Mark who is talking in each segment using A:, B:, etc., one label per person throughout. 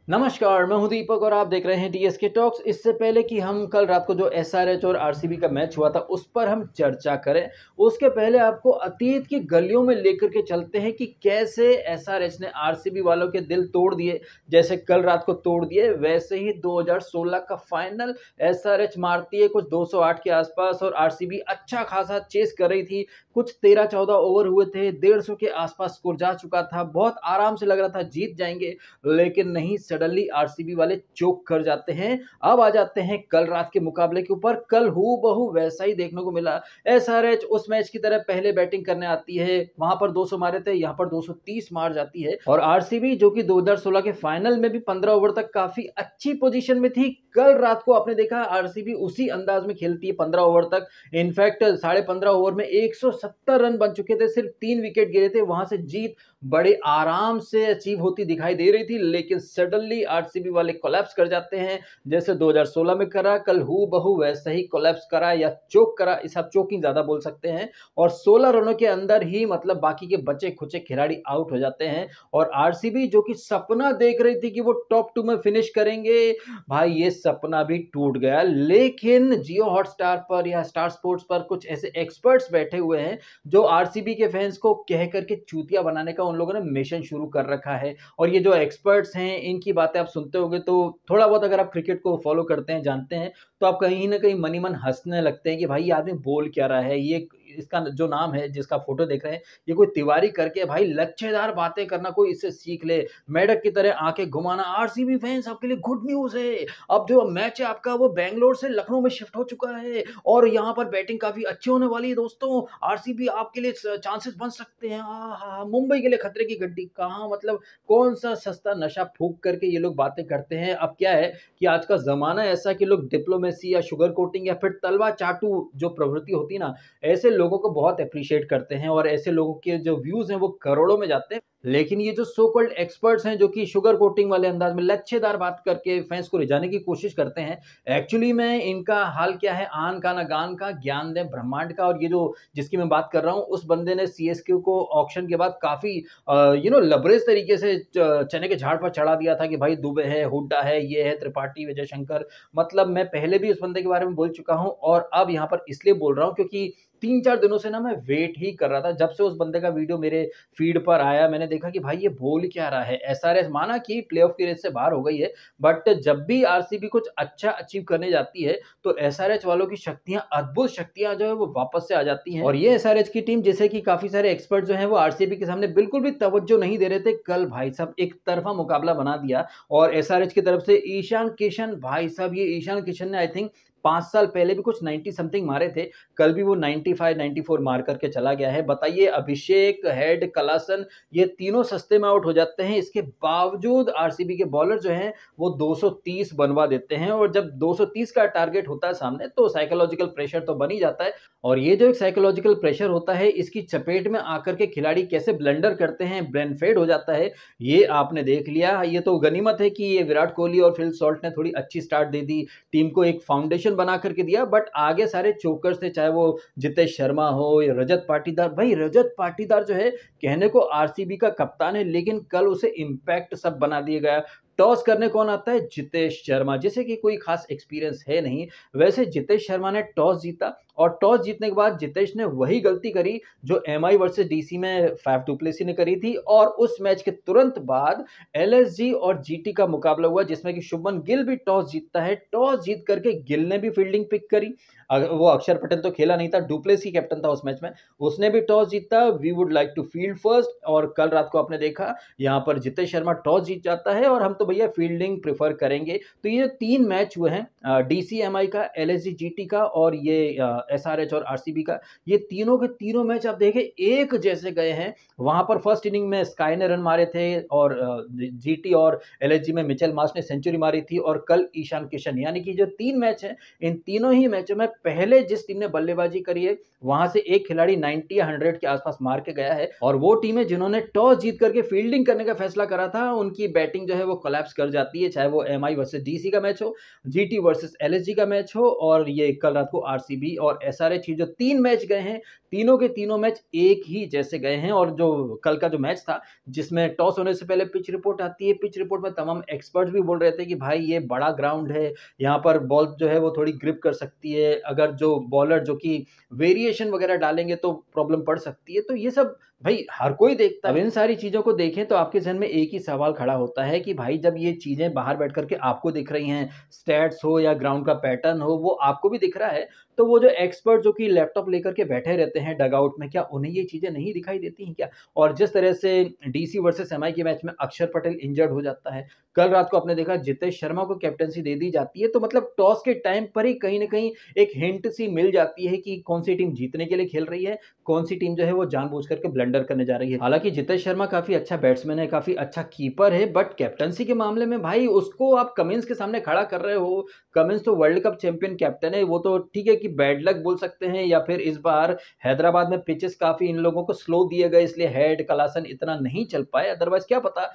A: नमस्कार, मैं हूं दीपक और आप देख रहे हैं टीएसके टॉक्स। इससे पहले कि हम कल रात को जो एसआरएच और आरसीबी का मैच हुआ था उस पर हम चर्चा करें, उसके पहले आपको अतीत की गलियों में लेकर के चलते हैं कि कैसे एसआरएच ने आरसीबी वालों के दिल तोड़ दिए। जैसे कल रात को तोड़ दिए, वैसे ही 2016 का फाइनल एसआरएच मारती है कुछ 208 के आसपास और आरसीबी अच्छा खासा चेस कर रही थी। कुछ 13-14 ओवर हुए थे, 150 के आसपास स्कोर जा चुका था, बहुत आराम से लग रहा था जीत जाएंगे, लेकिन नहीं, सडनली आरसीबी वाले चोक कर जाते हैं। अब आ जाते हैं कल रात के मुकाबले के ऊपर। कल हूबहू वैसा ही देखने को मिला। एसआरएच उस मैच की तरह पहले बैटिंग करने आती है, वहां पर 200 मारे थे, यहां पर 230 मार जाती है। और आरसीबी जो कि 2016 के फाइनल में भी 15 ओवर तक काफी अच्छी पोजीशन में थी, कल रात को आपने देखा आरसीबी उसी अंदाज में खेलती है 15 ओवर तक। इनफैक्ट 15.5 ओवर में 170 रन बन चुके थे, सिर्फ 3 विकेट गिरे थे, वहां से जीत बड़े आराम से अचीव होती दिखाई दे रही थी। लेकिन सडनली आरसीबी वाले कोलैप्स कर जाते हैं, जैसे 2016 में करा, कल हूबहू वैसे ही कोलैप्स करा या चोक करा, इस आप चोकिंग ज्यादा बोल सकते हैं। और 16 रनों के अंदर ही मतलब बाकी के बचे खुचे खिलाड़ी आउट हो जाते हैं। और आरसीबी जो कि सपना देख रही थी कि वो टॉप 2 में फिनिश करेंगे, भाई ये सपना भी टूट गया। लेकिन जियो हॉटस्टार पर या स्टार स्पोर्ट्स पर कुछ ऐसे एक्सपर्ट्स बैठे हुए हैं जो आरसीबी के फैंस को कह करके चूतिया बनाने का उन लोगों ने मिशन शुरू कर रखा है। और ये जो एक्सपर्ट्स हैं, इनकी बातें आप सुनते होंगे तो थोड़ा बहुत अगर आप क्रिकेट को फॉलो करते हैं, जानते हैं, तो आप कहीं ना कहीं मनी मन हंसने लगते हैं कि भाई ये आदमी बोल क्या रहा है। ये इसका जो नाम है, जिसका फोटो देख रहे हैं, ये कोई तिवारी करके भाई लच्छेदार बातें करना, कोई इससे सीख ले। मेढक की तरह आंखें घुमाना। आरसीबी फैंस आपके लिए गुड न्यूज है, अब जो मैच है आपका वो बेंगलोर से लखनऊ में शिफ्ट हो चुका है और यहाँ पर बैटिंग काफी अच्छी होने वाली है दोस्तों। आरसीबी आपके लिए चांसेस बन सकते हैं। मुंबई के लिए खतरे की गड्डी कहाँ, मतलब कौन सा सस्ता नशा फूक करके ये लोग बातें करते हैं। अब क्या है कि आज का जमाना ऐसा कि लोग डिप्लोमेसी या शुगर कोटिंग या फिर तलवा चाटू जो प्रवृत्ति होती है ना, ऐसे लोगों को बहुत अप्रिशिएट करते हैं और ऐसे लोगों के जो व्यूज हैं वो करोड़ों में जाते हैं। लेकिन ये जो सो कॉल्ड एक्सपर्ट्स हैं जो कि शुगर कोटिंग वाले अंदाज में लच्छेदार बात करके फैंस को रिझाने की कोशिश करते हैं, एक्चुअली में इनका हाल क्या है, आन का ना गान का, ज्ञान दें ब्रह्मांड का। और ये जो जिसकी मैं बात कर रहा हूँ, उस बंदे ने सीएसके को ऑक्शन के बाद काफी लबरेज तरीके से चने के झाड़ पर चढ़ा दिया था कि भाई दुबे है, हुड्डा है, ये है त्रिपाठी, विजय शंकर। मतलब मैं पहले भी उस बंदे के बारे में बोल चुका हूं और अब यहां पर इसलिए बोल रहा हूं क्योंकि 3-4 दिनों से ना मैं वेट ही कर रहा था। जब से उस बंदे का वीडियो मेरे फीड पर आया, मैंने देखा कि भाई ये बोल क्या रहा है। एसआरएच माना कि प्लेऑफ की रेस से बाहर हो गई है, बट जब भी आरसीबी कुछ अच्छा अचीव करने जाती है तो एसआरएच वालों की शक्तियां, अद्भुत शक्तियां जो है वो वापस से आ जाती हैं। और ये एसआरएच की टीम, जैसे कि काफी सारे एक्सपर्ट जो है वो आरसीबी के सामने बिल्कुल भी तवज्जो नहीं दे रहे थे, कल भाई साहब एक तरफा मुकाबला बना दिया। और एसआरएच की तरफ से ईशान किशन, भाई साहब ये ईशान किशन ने आई थिंक 5 साल पहले भी कुछ 90 समथिंग मारे थे, कल भी वो 95-94 मार करके चला गया है। बताइए, अभिषेक, हेड, कलासन, ये तीनों सस्ते में आउट हो जाते हैं। इसके बावजूद आरसीबी के बॉलर जो हैं वो 230 बनवा देते हैं। और जब 230 का टारगेट होता है सामने तो साइकोलॉजिकल प्रेशर तो बन ही जाता है। और ये जो एक साइकोलॉजिकल प्रेशर होता है, इसकी चपेट में आकर के खिलाड़ी कैसे ब्लंडर करते हैं, ब्रेन फेड हो जाता है, ये आपने देख लिया। ये तो गनीमत है कि ये विराट कोहली और फिल सॉल्ट ने थोड़ी अच्छी स्टार्ट दे दी, टीम को एक फाउंडेशन बना करके दिया, बट आगे सारे चोकर्स थे, चाहे वो जितेश शर्मा हो या रजत पाटीदार। भाई रजत पाटीदार जो है, कहने को आरसीबी का कप्तान है, लेकिन कल उसे इंपैक्ट सब बना दिया गया। टॉस करने कौन आता है? जितेश शर्मा, जिसे कि कोई खास एक्सपीरियंस है नहीं। वैसे जितेश शर्मा ने टॉस जीता और टॉस जीतने के बाद जितेश ने वही गलती करी जो एमआई वर्सेस डीसी में फैफ डुप्लेसी ने करी थी। और उस मैच के तुरंत बाद एलएसजी और जीटी का मुकाबला हुआ, जिसमें कि शुभमन गिल भी टॉस जीतता है। टॉस जीत करके गिल ने भी फील्डिंग पिक करी। वो अक्षर पटेल तो खेला नहीं था, डुप्लेसी कैप्टन था उस मैच में, उसने भी टॉस जीता। We would like to field first. और कल रात को आपने देखा, यहाँ पर जितेश शर्मा टॉस जीत जाता है और हम तो भैया फील्डिंग प्रेफर करेंगे। तो ये 3 मैच हुए हैं, डीसीएमआई का, एलएसजी जीटी का और ये एसआरएच और आरसीबी का, ये तीनों के तीनों मैच आप देखें एक जैसे गए हैं। वहां पर फर्स्ट इनिंग में स्काई ने रन मारे थे और जीटी और एलएसजी में मिचेल मार्श ने सेंचुरी मारी थी और कल ईशान किशन। यानी कि जो 3 मैच हैं, इन तीनों ही मैचों में पहले जिस टीम ने बल्लेबाजी करी है वहां से एक खिलाड़ी 90 या 100 के आसपास मार के गया है। और वो टीमें जिन्होंने टॉस जीत करके फील्डिंग करने का फैसला करा था, उनकी बैटिंग जो है वो कोलैप्स कर जाती है, चाहे वो एमआई वर्सेस डीसी का मैच हो, जीटी वर्सेस एलएसजी का मैच हो, और ये कल रात को आरसीबी और और एसआरएच ही जो 3 मैच गए हैं, तीनों के तीनों मैच एक ही जैसे गए हैं। और जो कल का जो मैच था, जिसमें टॉस होने से पहले पिच रिपोर्ट आती है, पिच रिपोर्ट में तमाम एक्सपर्ट्स भी बोल रहे थे कि भाई ये बड़ा ग्राउंड है, यहाँ पर बॉल जो है वो थोड़ी ग्रिप कर सकती है, अगर जो बॉलर जो कि वेरिएशन वगैरह डालेंगे तो प्रॉब्लम पड़ सकती है। तो ये सब भाई हर कोई देखता है। अब इन सारी चीज़ों को देखें तो आपके ज़हन में एक ही सवाल खड़ा होता है कि भाई जब ये चीज़ें बाहर बैठ कर के आपको दिख रही हैं, स्टैट्स हो या ग्राउंड का पैटर्न हो, वो आपको भी दिख रहा है, तो वो जो एक्सपर्ट जो कि लैपटॉप लेकर के बैठे रहते हैं डगआउट में, क्या उन्हें ये चीज़ें नहीं दिखाई देती हैं क्या? और जिस तरह से डीसी वर्सेस एमआई के मैच में अक्षर पटेल इंजर्ड हो जाता है, कल रात को आपने देखा जितेश शर्मा को कैप्टेंसी दे दी जाती है, तो मतलब टॉस के टाइम पर ही कहीं न कहीं एक हिंट सी मिल जाती है कि कौन-सी टीम जीतने के लिए खेल रही है, कौन-सी टीम जो है वो जानबूझ कर के ब्लंडर करने जा रही है। हालाँकि जितेश शर्मा काफ़ी अच्छा बैट्समैन है, काफ़ी अच्छा कीपर है, बट कैप्टेंसी के मामले में भाई उसको आप कमिंस के सामने खड़ा कर रहे हो। कमिंस तो वर्ल्ड कप चैंपियन कैप्टन है, वो तो ठीक है कि बैड लक बोल सकते हैं, या फिर इस बार हैदराबाद में पिचेस काफ़ी इन लोगों को स्लो दिए गए, इसलिए हेड, कलासन इतना नहीं चल पाए। अदरवाइज़ क्या पता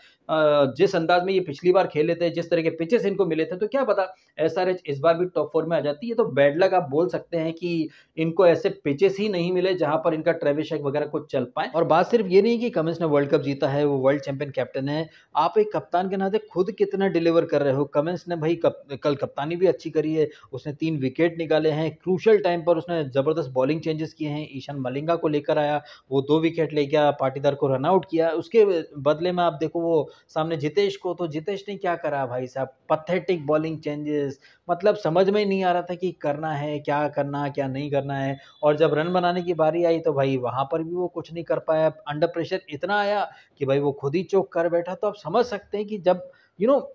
A: जिस अंदाज में ये पिछली बार खेले थे, जिस तरह के पिचेस इनको मिले थे, तो क्या पता एसआरएच इस बार भी टॉप 4 में आ जाती है। तो बैड लक आप बोल सकते हैं कि इनको ऐसे पिचेस ही नहीं मिले जहां पर इनका ट्रेविस शेक वगैरह कुछ चल पाए। और बात सिर्फ ये नहीं कि कमिंस ने वर्ल्ड कप जीता है, वो वर्ल्ड चैंपियन कैप्टन है, आप एक कप्तान के नाते खुद कितना डिलीवर कर रहे हो। कमिंस ने भाई कल कप्तानी भी अच्छी करी है, उसने 3 विकेट निकाले हैं, क्रूशियल टाइम पर उसने जबरदस्त बॉलिंग चेंजेस किए हैं, ईशान मलिंगा को लेकर आया, वो 2 विकेट ले गया, पाटीदार को रन आउट किया। उसके बदले में आप देखो वो सामने जितेश को, तो जितेश ने क्या करा भाई साहब, पैथेटिक बॉलिंग चेंजेस, मतलब समझ में ही नहीं आ रहा था कि करना है, क्या नहीं करना है। और जब रन बनाने की बारी आई तो भाई वहाँ पर भी वो कुछ नहीं कर पाया। अंडर प्रेशर इतना आया कि भाई वो खुद ही चोक कर बैठा। तो आप समझ सकते हैं कि जब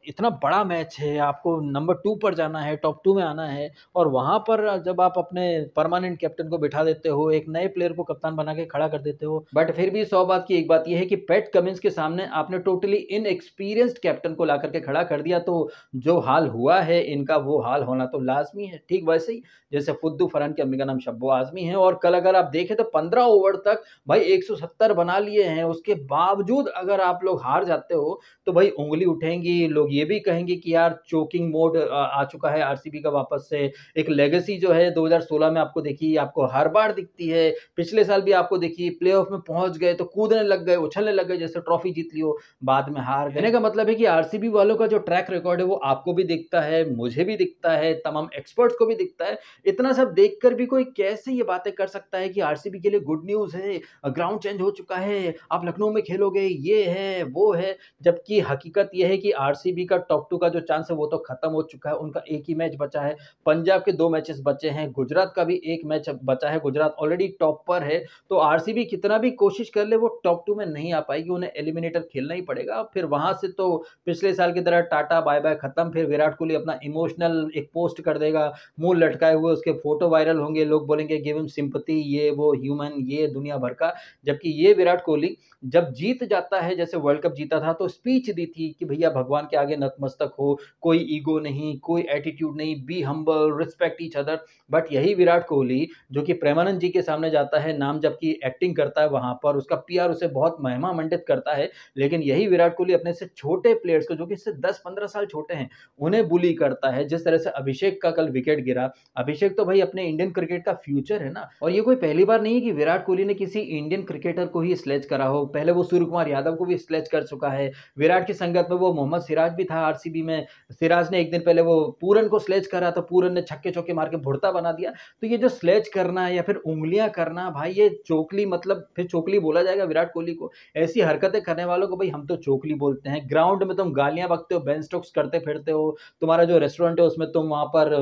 A: इतना बड़ा मैच है, आपको नंबर 2 पर जाना है, टॉप 2 में आना है, और वहाँ पर जब आप अपने परमानेंट कैप्टन को बिठा देते हो, एक नए प्लेयर को कप्तान बना के खड़ा कर देते हो। बट फिर भी 100 बात की एक बात ये है कि पैट कमिंस के सामने आपने टोटली इनएक्सपीरियंस्ड कैप्टन को ला करके खड़ा कर दिया, तो जो हाल हुआ है इनका वो हाल होना तो लाज़मी है। ठीक वैसे ही जैसे फुद्दू फरहान की अम्मी का नाम शब्बो आज़मी है, और कल अगर आप देखें तो 15 ओवर तक भाई 170 बना लिए हैं, उसके बावजूद अगर आप लोग हार जाते हो तो भाई उँगली उठेंगी, लोग ये भी कहेंगे कि यार चोकिंग मोड आ चुका है आरसीबी का वापस से। एक लेगेसी जो है 2016 में आपको दिखी, आपको हर बार दिखती है, पिछले साल भी आपको दिखी, प्लेऑफ में पहुंच गए तो कूदने लग गए, उछलने लग गए जैसे ट्रॉफी जीत ली हो, बाद में हार गए। कहने का मतलब है कि आरसीबी वालों का जो ट्रैक रिकॉर्ड है वो आपको भी दिखता है, मुझे भी दिखता है, तमाम एक्सपर्ट्स को भी दिखता है। इतना सब देखकर भी कोई कैसे ये बातें कर सकता है कि आरसीबी के लिए गुड न्यूज़ है, ग्राउंड चेंज हो चुका है, आप लखनऊ में खेलोगे, ये है, वो है। जबकि हकीकत ये है कि आरसीबी का टॉप 2 का जो चांस है वो तो खत्म हो चुका है, उनका एक ही मैच बचा है। पंजाब के 2 मैचेस बचे हैं, गुजरात का भी 1 मैच बचा है, गुजरात ऑलरेडी टॉप पर है। तो आरसीबी कितना भी कोशिश कर ले वो टॉप 2 में नहीं आ पाएगी, उन्हें एलिमिनेटर खेलना ही पड़ेगा। फिर वहां से तो पिछले साल की तरह टाटा बाय बाय खत्म। फिर विराट कोहली अपना इमोशनल एक पोस्ट कर देगा, मुंह लटकाए हुए, उसके फोटो वायरल होंगे, लोग बोलेंगे गिव हिम सिंपैथी, ये वो ह्यूमन, ये दुनिया भर का। जबकि ये विराट कोहली जब जीत जाता है, जैसे वर्ल्ड कप जीता था, तो स्पीच दी थी कि भैया भगवान के आगे नतमस्तक हो, कोई ईगो नहीं, कोई एटीट्यूड नहीं, be humble, respect each other. But यही विराट कोहली जो कि प्रेमानंद जी के सामने जाता है, नाम जबकि एक्टिंग करता है वहां पर, उसका पीआर उसे बहुत महिमा मंडित करता है, लेकिन यही विराट कोहली अपने से छोटे प्लेयर्स को, जो कि इससे 10-15 साल छोटे हैं, उन्हें बुली करता है। जिस तरह से अभिषेक का कल विकेट गिरा, अभिषेक तो भाई अपने इंडियन क्रिकेट का फ्यूचर है ना। और ये कोई पहली बार नहीं है कि विराट कोहली ने किसी इंडियन क्रिकेटर को ही स्लेज करा हो, पहले वो सूर्य कुमार यादव को भी स्लेज कर चुका है। विराट की संगत में वो मोहम्मद सिराज भी था आरसीबी में, सिराज ने एक दिन पहले वो पूरन को स्लेज करा तो पूरन ने छक्के चौके मार के भुड़ता बना दिया। तो ये जो स्लेज करना है या फिर उंगलियां करना, भाई ये चोकली, मतलब फिर चोकली बोला जाएगा विराट कोहली को? ऐसी हरकतें करने वालों को भाई हम तो चोकली बोलते हैं। ग्राउंड में तुम गालियां बकते हो, बेन स्टोक्स करते फिरते हो, तुम्हारा जो रेस्टोरेंट है उसमें तुम वहां पर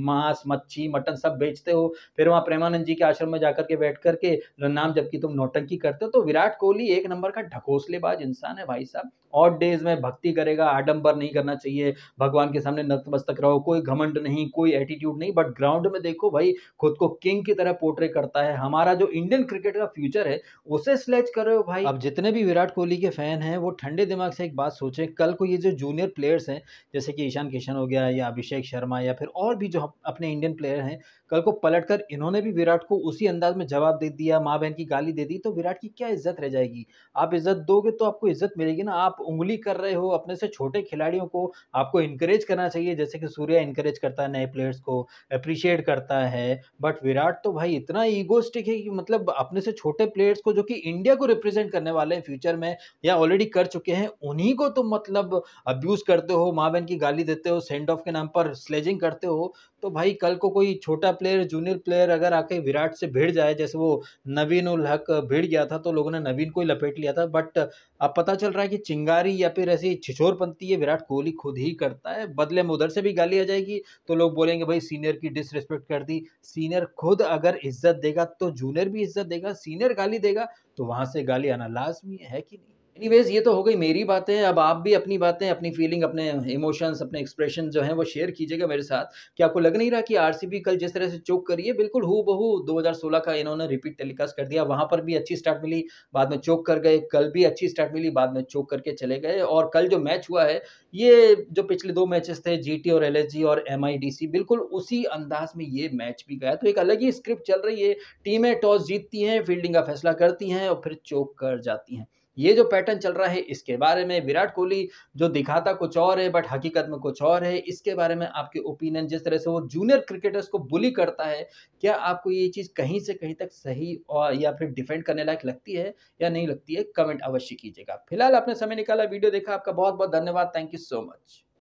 A: मांस, मच्छी, मटन सब बेचते हो, फिर वहां प्रेमानंद जी के आश्रम में जाकर के बैठ करके नाम जबकि तुम नौटंकी करते हो। तो विराट कोहली एक नंबर का ढकोसलेबाज इंसान है भाई साहब। ऑड डेज में भक्ति करेगा, आडंबर नहीं करना चाहिए, भगवान के सामने नतमस्तक रहो, कोई घमंड नहीं, कोई एटीट्यूड नहीं। बट ग्राउंड में देखो भाई खुद को किंग की तरह पोर्ट्रे करता है। हमारा जो इंडियन क्रिकेट का फ्यूचर है उसे स्लेज कर रहे हो भाई। अब जितने भी विराट कोहली के फैन हैं वो ठंडे दिमाग से एक बात सोचें, कल को ये जो जूनियर प्लेयर्स हैं जैसे कि ईशान किशन हो गया, या अभिषेक शर्मा, या फिर और भी जो अपने इंडियन प्लेयर हैं, कल को पलटकर इन्होंने भी विराट को उसी अंदाज में जवाब दे दिया, माँ बहन की गाली दे दी, तो विराट की क्या इज्जत रह जाएगी? आप इज्जत दोगे तो आपको इज्जत मिलेगी ना। आप उँगली कर रहे हो, अपने से छोटे खिलाड़ियों को आपको एनकरेज करना चाहिए, जैसे कि सूर्या एनकरेज करता है नए प्लेयर्स को, एप्रिशिएट करता है। बट विराट तो भाई इतना ईगोइस्टिक है कि मतलब अपने से छोटे प्लेयर्स को, जो कि इंडिया को रिप्रेजेंट करने वाले हैं फ्यूचर में या ऑलरेडी कर चुके हैं, उन्हीं को तुम मतलब अब्यूज़ करते हो, माँ-बहन की गाली देते हो, सेंड ऑफ के नाम पर स्लेजिंग करते हो। तो भाई कल को कोई छोटा प्लेयर, जूनियर प्लेयर अगर आके विराट से भिड़ जाए, जैसे वो नवीन उल हक भिड़ गया था, तो लोगों ने नवीन को ही लपेट लिया था। बट अब पता चल रहा है कि चिंगारी या फिर ऐसी छिछोरपंती ये विराट कोहली खुद ही करता है। बदले में उधर से भी गाली आ जाएगी, तो लोग बोलेंगे भाई सीनियर की डिसरिस्पेक्ट कर दी। सीनियर खुद अगर इज़्ज़त देगा, तो जूनियर भी इज़्ज़त देगा, सीनियर गाली देगा, तो वहाँ से गाली आना लाज़मी है कि नहीं? एनीवेज़ ये तो हो गई मेरी बातें, अब आप भी अपनी बातें, अपनी फीलिंग, अपने इमोशंस, अपने एक्सप्रेशन जो हैं वो शेयर कीजिएगा मेरे साथ। क्या आपको लग नहीं रहा कि आरसीबी कल जिस तरह से चोक करी है, बिल्कुल हूबहू 2016 का इन्होंने रिपीट टेलीकास्ट कर दिया। वहाँ पर भी अच्छी स्टार्ट मिली, बाद में चोक कर गए, कल भी अच्छी स्टार्ट मिली, बाद में चोक करके चले गए। और कल जो मैच हुआ है, ये जो पिछले 2 मैचेस थे, जीटी और एलएसजी और एमआईडीसी, बिल्कुल उसी अंदाज़ में ये मैच भी गया। तो एक अलग ही स्क्रिप्ट चल रही है, टीमें टॉस जीतती हैं, फील्डिंग का फैसला करती हैं और फिर चोक कर जाती हैं। ये जो पैटर्न चल रहा है, इसके बारे में विराट कोहली जो दिखाता कुछ और है बट हकीकत में कुछ और है, इसके बारे में आपके ओपिनियन, जिस तरह से वो जूनियर क्रिकेटर्स को बुली करता है, क्या आपको ये चीज़ कहीं से कहीं तक सही और या फिर डिफेंड करने लायक लगती है या नहीं लगती है? कमेंट अवश्य कीजिएगा। फिलहाल आपने समय निकाला, वीडियो देखा, आपका बहुत-बहुत धन्यवाद। Thank you so much.